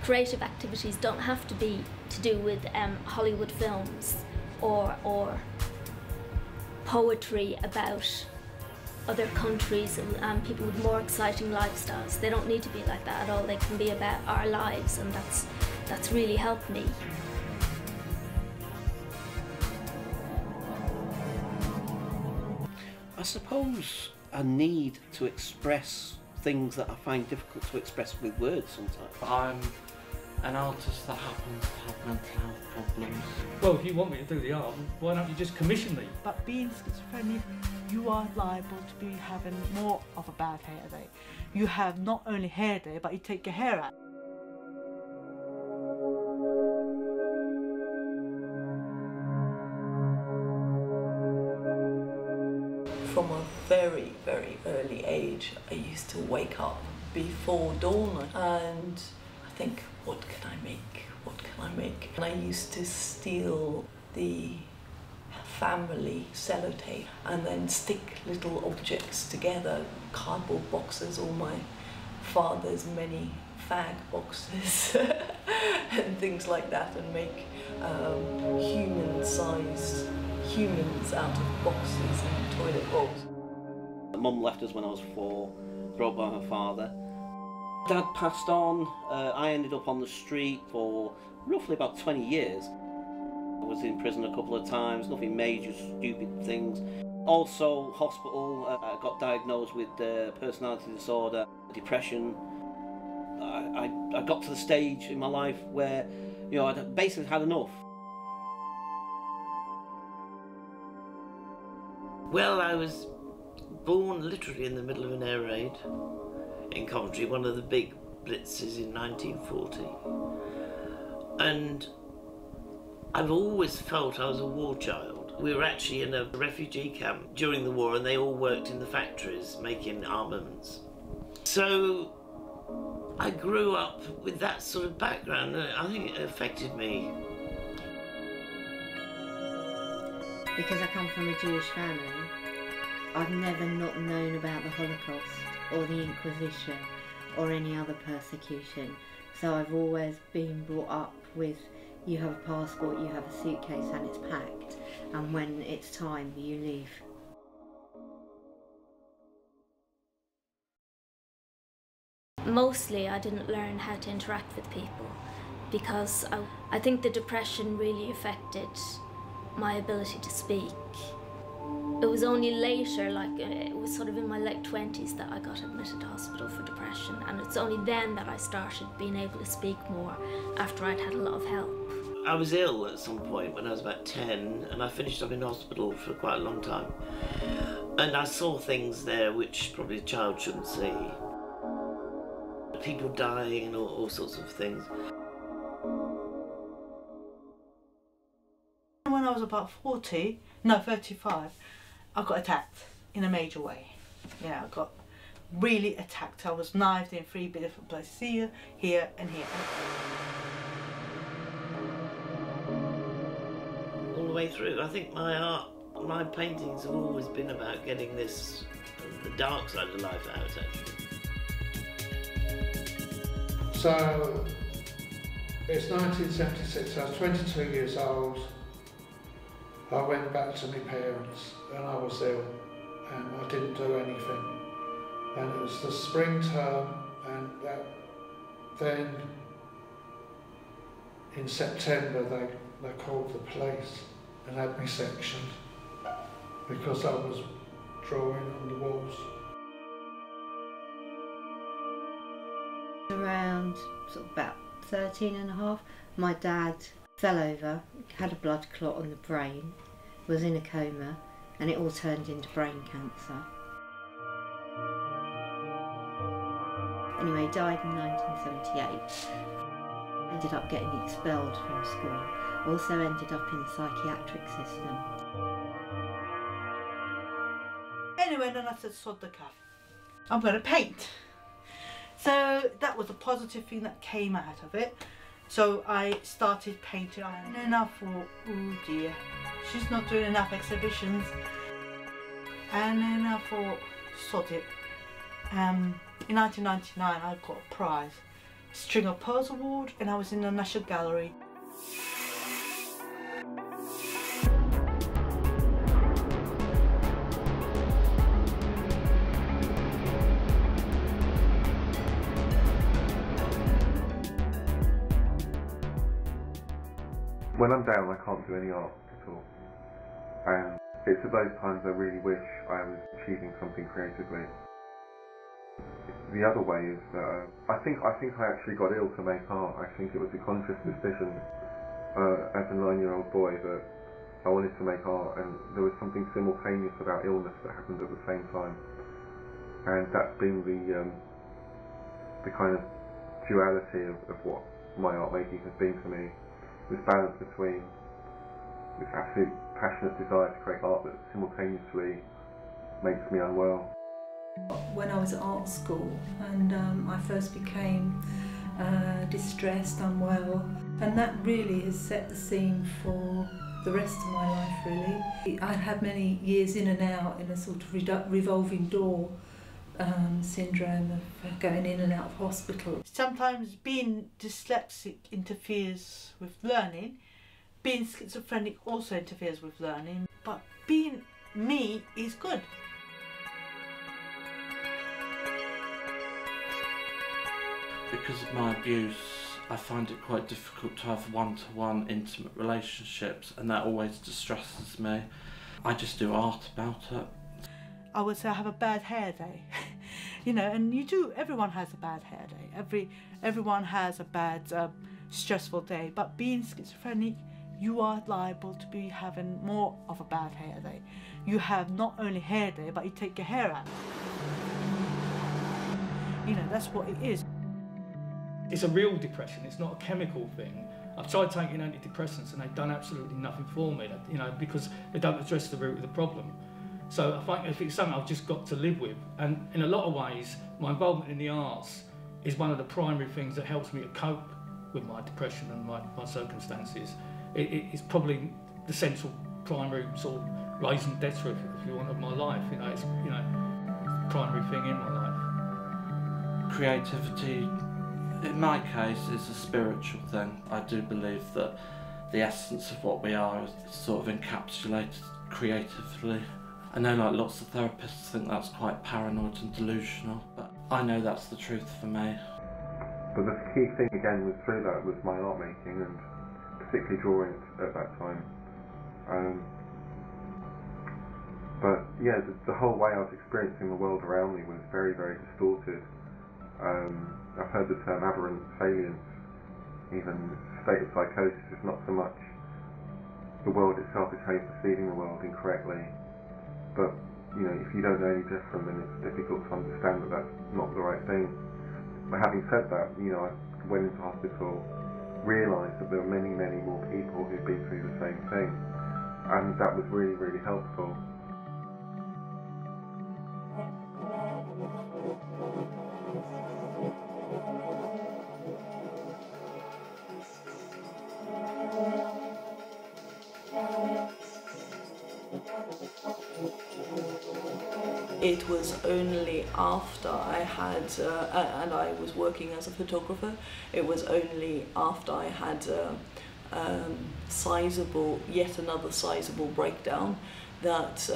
creative activities don't have to be to do with Hollywood films or poetry about other countries and people with more exciting lifestyles. They don't need to be like that at all. They can be about our lives, and that's really helped me. I suppose a need to express things that I find difficult to express with words sometimes. I'm an artist that happens to have mental health problems. Well, if you want me to do the art, why don't you just commission me? But being schizophrenic, you are liable to be having more of a bad hair day. You have not only hair day, but you take your hair out. From a very, very early age, I used to wake up before dawn and I think, what can I make? What can I make? And I used to steal the family sellotape and then stick little objects together, cardboard boxes or my father's many fag boxes and things like that, and make human-sized humans out of boxes and toilet bowls. Mum left us when I was 4, brought by my father. Dad passed on. I ended up on the street for roughly about 20 years. I was in prison a couple of times, nothing major, stupid things. Also hospital, I got diagnosed with personality disorder, depression. I got to the stage in my life where, you know, I'd basically had enough. Well, I was born literally in the middle of an air raid in Coventry, one of the big blitzes in 1940. And I've always felt I was a war child. We were actually in a refugee camp during the war and they all worked in the factories making armaments. So I grew up with that sort of background and I think it affected me. Because I come from a Jewish family, I've never not known about the Holocaust or the Inquisition or any other persecution. So I've always been brought up with, you have a passport, you have a suitcase and it's packed, and when it's time, you leave. Mostly I didn't learn how to interact with people because I think the depression really affected my ability to speak. It was only later, like it was sort of in my late 20s, that I got admitted to hospital for depression, and it's only then that I started being able to speak more after I'd had a lot of help. I was ill at some point when I was about 10 and I finished up in hospital for quite a long time. And I saw things there which probably a child shouldn't see. People dying and all sorts of things. When I was about 35, I got attacked in a major way. Yeah, I got really attacked. I was knifed in 3 different places, here, here and here. All the way through. I think my art, my paintings have always been about getting this, the dark side of life out, actually. So, it's 1976, I was 22 years old. I went back to my parents and I was ill and I didn't do anything. And it was the spring term, and then in September they called the police and had me sectioned because I was drawing on the walls. Around sort of about 13 and a half, my dad fell over, had a blood clot on the brain, was in a coma, and it all turned into brain cancer. Anyway, he died in 1978. Ended up getting expelled from school. Also ended up in the psychiatric system. Anyway, then I said, sod the cuff. I'm going to paint. So that was a positive thing that came out of it. So I started painting, and then I thought, oh dear, she's not doing enough exhibitions. And then I thought, sod it. In 1999 I got a prize String of Pearls Award, and I was in the National Gallery. When I'm down, I can't do any art at all, and it's at those times I really wish I was achieving something creatively. The other way is that I think I actually got ill to make art. I think it was a conscious decision as a 9-year-old boy that I wanted to make art, and there was something simultaneous about illness that happened at the same time, and that's been the kind of duality of what my art making has been for me. This balance between this absolute passionate desire to create art that simultaneously makes me unwell. When I was at art school and I first became distressed, unwell, and that really has set the scene for the rest of my life really. I had many years in and out in a sort of revolving door syndrome of going in and out of hospital. Sometimes being dyslexic interferes with learning, being schizophrenic also interferes with learning, but being me is good. Because of my abuse, I find it quite difficult to have one-to-one intimate relationships, and that always distresses me. I just do art about it. I would say I have a bad hair day, you know, and you do, everyone has a bad hair day, everyone has a bad stressful day, but being schizophrenic, you are liable to be having more of a bad hair day. You have not only hair day, but you take your hair out. You know, that's what it is. It's a real depression, it's not a chemical thing. I've tried taking antidepressants and they've done absolutely nothing for me, you know, because they don't address the root of the problem. So I think if it's something I've just got to live with, and in a lot of ways, my involvement in the arts is one of the primary things that helps me to cope with my depression and my circumstances. It's probably the central primary sort of raison d'etre, if you want, of my life. You know, it's the primary thing in my life. Creativity, in my case, is a spiritual thing. I do believe that the essence of what we are is sort of encapsulated creatively. I know like lots of therapists think that's quite paranoid and delusional, but I know that's the truth for me. But the key thing again was through that was my art making, and particularly drawing at that time. But yeah, the whole way I was experiencing the world around me was very, very distorted. I've heard the term aberrant salience, even state of psychosis is not so much the world itself, it's how you're perceiving the world incorrectly. But you know, if you don't know any different, then it's difficult to understand that that's not the right thing. But having said that, you know, I went into hospital, realised that there were many, many more people who'd been through the same thing, and that was really, really helpful. It was only after I had, and I was working as a photographer, it was only after I had yet another sizable breakdown that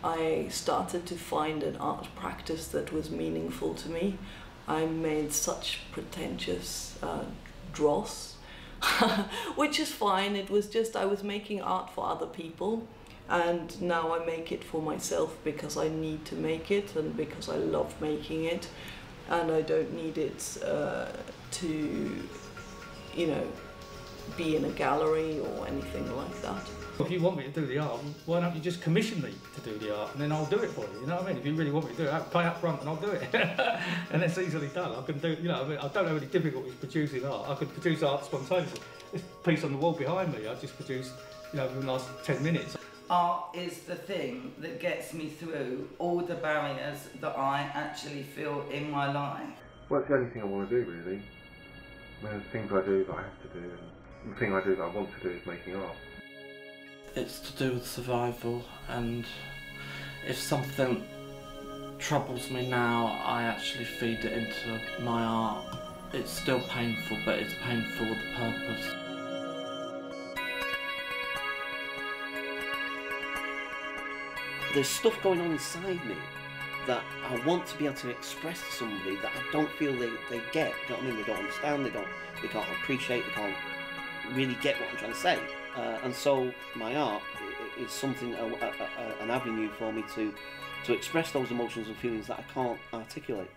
I started to find an art practice that was meaningful to me. I made such pretentious dross, which is fine. It was just I was making art for other people. And now I make it for myself because I need to make it and because I love making it, and I don't need it to, you know, be in a gallery or anything like that. If you want me to do the art, why don't you just commission me to do the art, and then I'll do it for you, you know what I mean? If you really want me to do it, pay up front and I'll do it. And it's easily done. I can do, you know, I mean, I don't have any difficulties producing art. I could produce art spontaneously. This piece on the wall behind me, I just produced, you know, in the last 10 minutes. Art is the thing that gets me through all the barriers that I actually feel in my life. Well, it's the only thing I want to do, really. I mean, there's things I do that I have to do, and the thing I do that I want to do is making art. It's to do with survival, and if something troubles me now, I actually feed it into my art. It's still painful, but it's painful with a purpose. There's stuff going on inside me that I want to be able to express to somebody that I don't feel they get. Do you know what I mean? They don't understand, they can't appreciate, they can't really get what I'm trying to say. And so my art is something, an avenue for me to express those emotions and feelings that I can't articulate.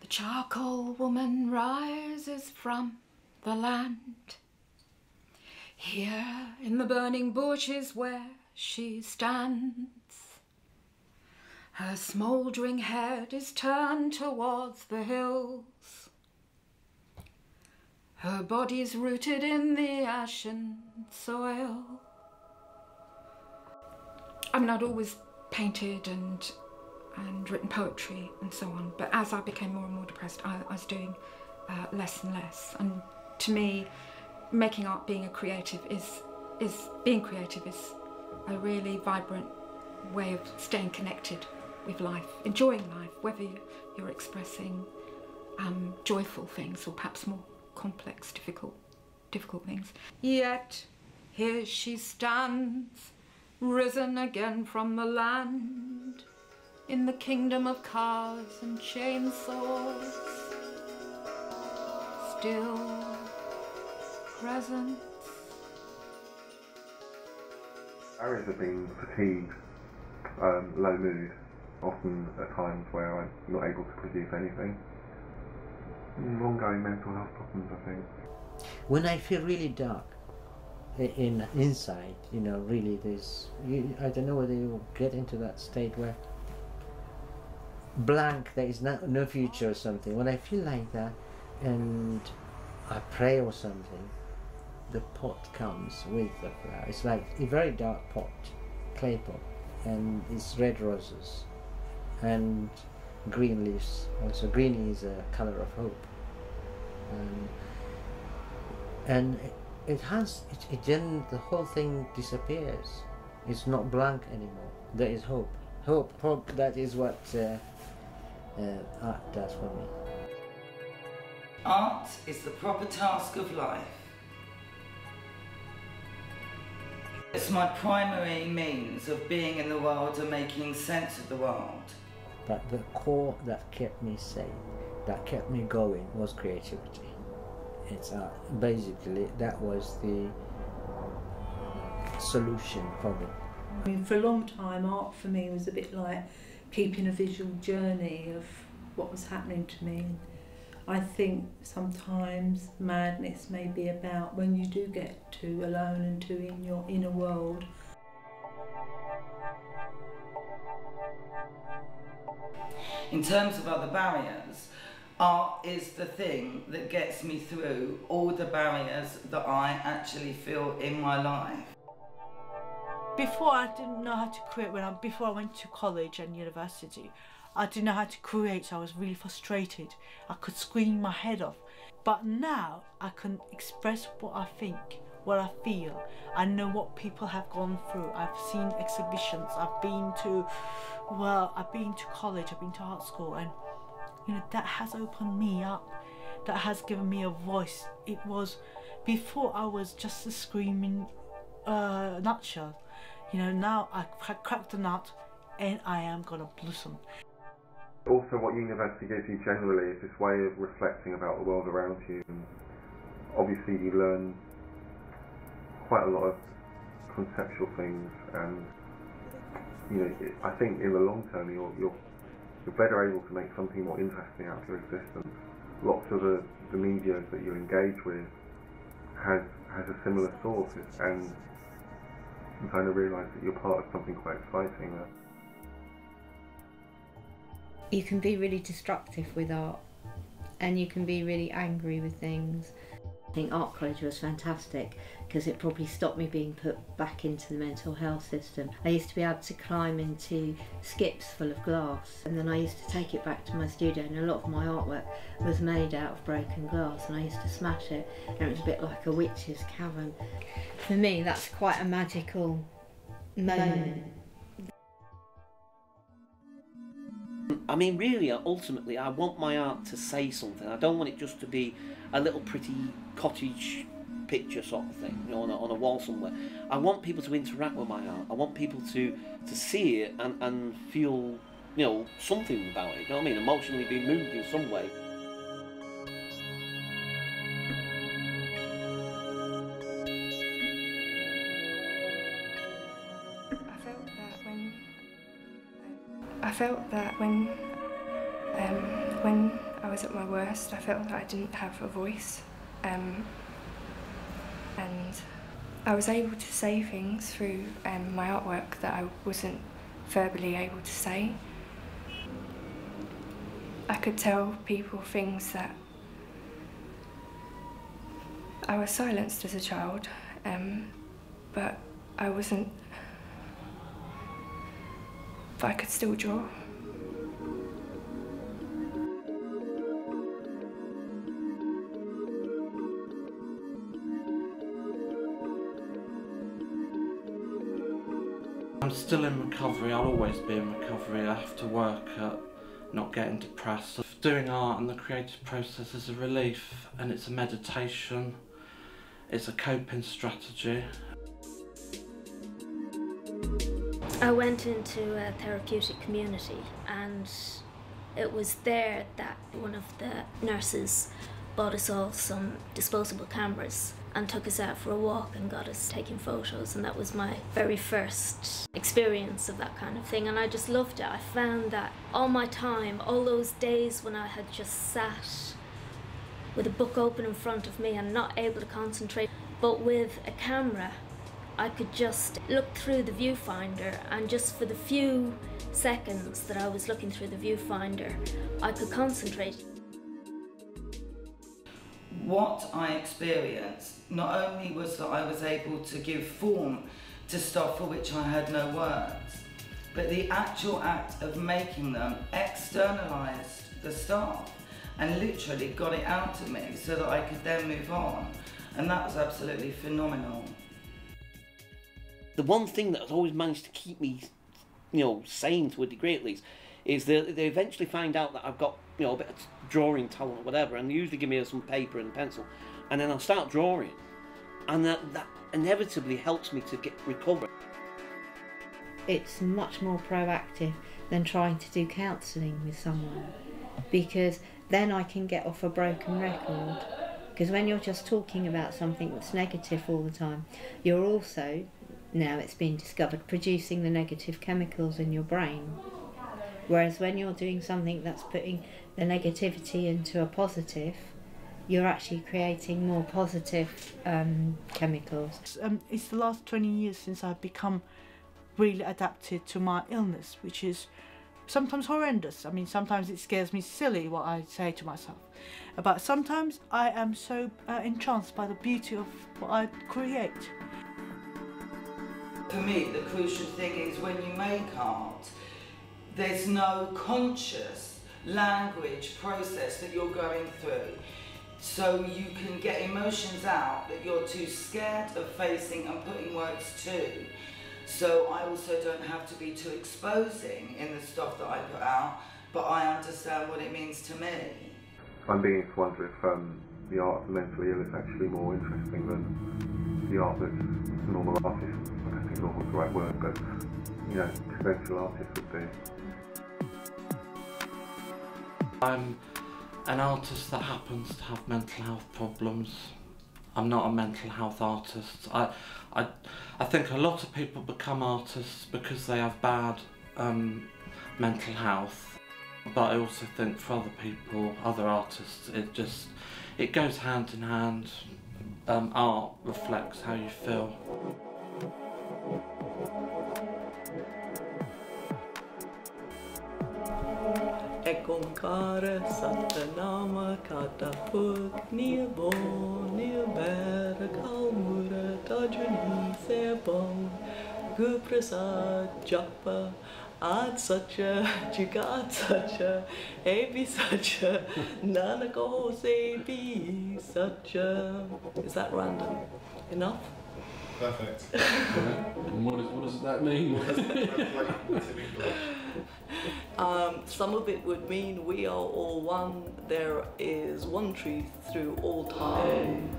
The charcoal woman rises from the land. Here in the burning bushes where she stands, her smouldering head is turned towards the hills. Her body's rooted in the ashen soil. I mean, I'd always painted and written poetry and so on, but as I became more and more depressed, I was doing less and less. And to me, making art, being a creative, is a really vibrant way of staying connected with life, enjoying life, whether you're expressing joyful things or perhaps more complex, difficult things. Yet here she stands, risen again from the land, in the kingdom of cars and chainsaws, still present. Areas have been fatigue, low mood, often at times where I'm not able to produce anything. Ongoing mental health problems, I think. When I feel really dark inside, you know, really I don't know whether you get into that state where blank, there is no future or something. When I feel like that and I pray or something, the pot comes with the flower. It's like a very dark pot, clay pot, and it's red roses and green leaves. Also, green is a color of hope, and it then the whole thing disappears. It's not blank anymore. There is hope. Hope. That is what art does for me. Art is the proper task of life. It's my primary means of being in the world and making sense of the world. But the core that kept me sane, that kept me going, was creativity. It's art. Basically, that was the solution for me. I mean, for a long time, art for me was a bit like keeping a visual journey of what was happening to me. I think sometimes madness may be about when you do get too alone and too in your inner world. In terms of other barriers, art is the thing that gets me through all the barriers that I actually feel in my life. Before, I didn't know how to create. Before I went to college and university, I didn't know how to create, so I was really frustrated. I could scream my head off. But now I can express what I think, what I feel. I know what people have gone through. I've seen exhibitions. I've been to college, I've been to art school, and you know, that has opened me up. That has given me a voice. It was, before I was just a screaming nutshell. You know, now I've cracked the nut and I am gonna blossom. Also, what university gives you generally is this way of reflecting about the world around you. And obviously, you learn quite a lot of conceptual things, and you know, I think in the long term, you're better able to make something more interesting out of your existence. Lots of the media that you engage with has a similar source, and you kind of realise that you're part of something quite exciting. You can be really destructive with art, and you can be really angry with things. I think art college was fantastic because it probably stopped me being put back into the mental health system. I used to be able to climb into skips full of glass, and then I used to take it back to my studio, and a lot of my artwork was made out of broken glass, and I used to smash it, and it was a bit like a witch's cavern. For me, that's quite a magical moment. I mean, really, ultimately, I want my art to say something. I don't want it just to be a little pretty cottage picture sort of thing, you know, on a wall somewhere. I want people to interact with my art. I want people to see it and feel, you know, something about it. You know what I mean? Emotionally be moved in some way. I felt that when I was at my worst, I felt that I didn't have a voice, and I was able to say things through my artwork that I wasn't verbally able to say. I could tell people things that I was silenced as a child, but I wasn't. But I could still draw. I'm still in recovery. I'll always be in recovery. I have to work at not getting depressed. Doing art and the creative process is a relief, and it's a meditation. It's a coping strategy. I went into a therapeutic community, and it was there that one of the nurses bought us all some disposable cameras and took us out for a walk and got us taking photos, and that was my very first experience of that kind of thing, and I just loved it. I found that all my time, all those days when I had just sat with a book open in front of me and not able to concentrate, but with a camera I could just look through the viewfinder, and just for the few seconds that I was looking through the viewfinder, I could concentrate. What I experienced not only was that I was able to give form to stuff for which I had no words, but the actual act of making them externalised the stuff and literally got it out of me so that I could then move on, and that was absolutely phenomenal. The one thing that has always managed to keep me, you know, sane to a degree at least, is that they eventually find out that I've got, you know, a bit of drawing talent or whatever, and they usually give me some paper and a pencil, and then I'll start drawing, and that inevitably helps me to recover. It's much more proactive than trying to do counselling with someone, because then I can get off a broken record. Because when you're just talking about something that's negative all the time, you're also, now it's been discovered, producing the negative chemicals in your brain. Whereas when you're doing something that's putting the negativity into a positive, you're actually creating more positive chemicals. It's the last 20 years since I've become really adapted to my illness, which is sometimes horrendous. I mean, sometimes it scares me silly what I say to myself. But sometimes I am so entranced by the beauty of what I create. For me, the crucial thing is when you make art, there's no conscious language process that you're going through. So you can get emotions out that you're too scared of facing and putting words to. So I also don't have to be too exposing in the stuff that I put out, but I understand what it means to me. I'm beginning to wonder if the art of the mentally ill is actually more interesting than the art that's normal artists. I don't think normal is the right word, but, you know, conventional artists would do. I'm an artist that happens to have mental health problems. I'm not a mental health artist. I think a lot of people become artists because they have bad mental health, but I also think for other people, other artists, it goes hand in hand. Art reflects how you feel. Ekonkara satanama katapuk niabo niaber kalmura tajani sebon guprasad japa ad sacha jugat sacha ebi sacha nanako sebi sacha. Is that random enough? Perfect. And what does that mean? What does that translate into English? Some of it would mean we are all one, there is one truth through all time.